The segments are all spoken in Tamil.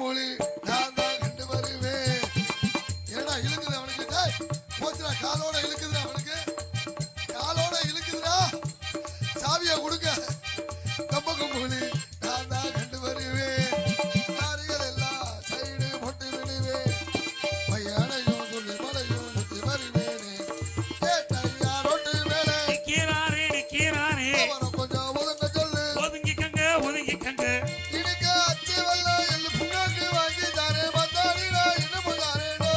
மொழி நான் தான் கண்டு வருவேன். ஏடா இழுக்குது அவனுக்கு, போச்சுடா காலோட இழுக்குதுடா அவனுக்கு, காலோட இழுக்குதுடா. சாவியை கொடுக்க கம்பக்கு மொழி நான் தான் கண்டு வருவேன். காரிகள் எல்லாம் சைடு போட்டு விடுவேன். பையனையும் சொல்லி மலையும் சுத்தி வருவேனே. ஏட்டையா ரோட்டு மேலே நிக்கிறாரே நிக்கிறாரே அவனை கொஞ்சம் ஒதுங்க சொல்லு. ஒதுங்கிக்கங்க ஒதுங்கிக்கங்க இனிக்க அச்சு வெள்ளம் எள்ளு புண்ணாக்கு வாங்கி தாரே வந்தாடிடா இன்னும் தாரேடோ.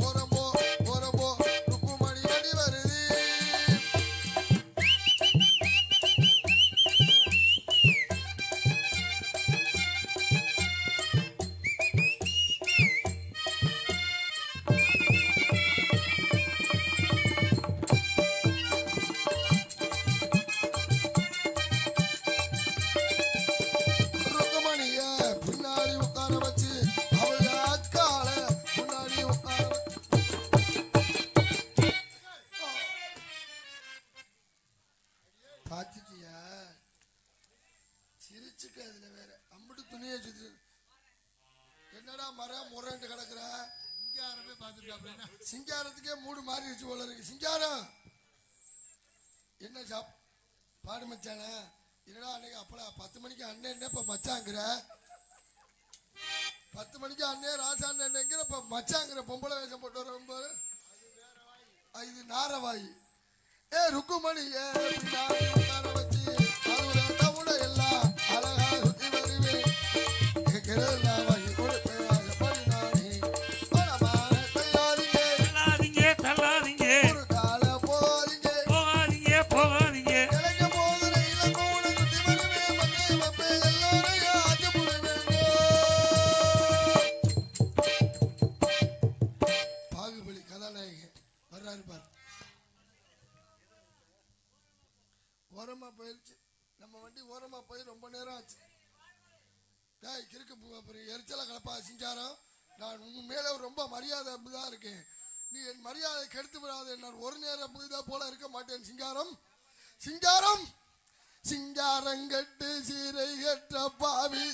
ஓரம்போ ஓரம்போ ருக்குமணி வண்டி வருது. ருக்குமணிய பின்னாடி உட்கார வச்சு அவங்க அக்கால முன்னாடி உட்கார பாத்துட்டியா? சிரிச்சுக்க அதுல வேற அம்புட்டு துணியை சுத்தி என்னடா மரம் முரண்டு கிடக்குற. சிங்காரமே பாத்துருக்கா, சிங்காரத்துக்கே மூடு மாறிடுச்சு போல இருக்கு. சிங்காரம் என்ன பாடு மச்சானே? என்னடா அன்னைக்கு அப்படா 10 மணிக்கு அண்ணன் இப்ப மச்சாங்கிற, 10 மணிக்கு அண்ணன் ராசாண்ணங்கிற, இப்ப மச்சாங்கிற பொம்பளை வேஷம் போட்டு வர. இது நாரவாயி. ருக்குமணி உட்கார வச்சு அதுல எல்லாம் அழகா சுத்தி வருவேன். வாங்கி கொடுப்பேன். தள்ளாதீங்க தள்ளாதீங்க ஒரு கால போறீங்க போகாதீங்க போகாதீங்க கிழக்க போகிற இளங்கோட சுத்தி வருவேன். மக்கள் மக்கள் எல்லாரையும் ஆச்சு போடுவேன். பாகுபலி கதாநாயகன் வர்றாரு பாரு. ஓரமா போயிருச்சு நம்ம வண்டி, ஓரமா போய் ரொம்ப நேரம் ஆச்சு. கிறுக்கு எரிச்சல கலப்பா சிங்காரம். நான் உன் மேல ரொம்ப மரியாதை தான் இருக்கேன். நீ என் மரியாதை கெடுத்து விடாத. நான் ஒரு நேரம் போல இருக்க மாட்டேன். சிங்காரம் சிங்காரம் சிங்காரங்கட்டு சீரை கற்ற பாவி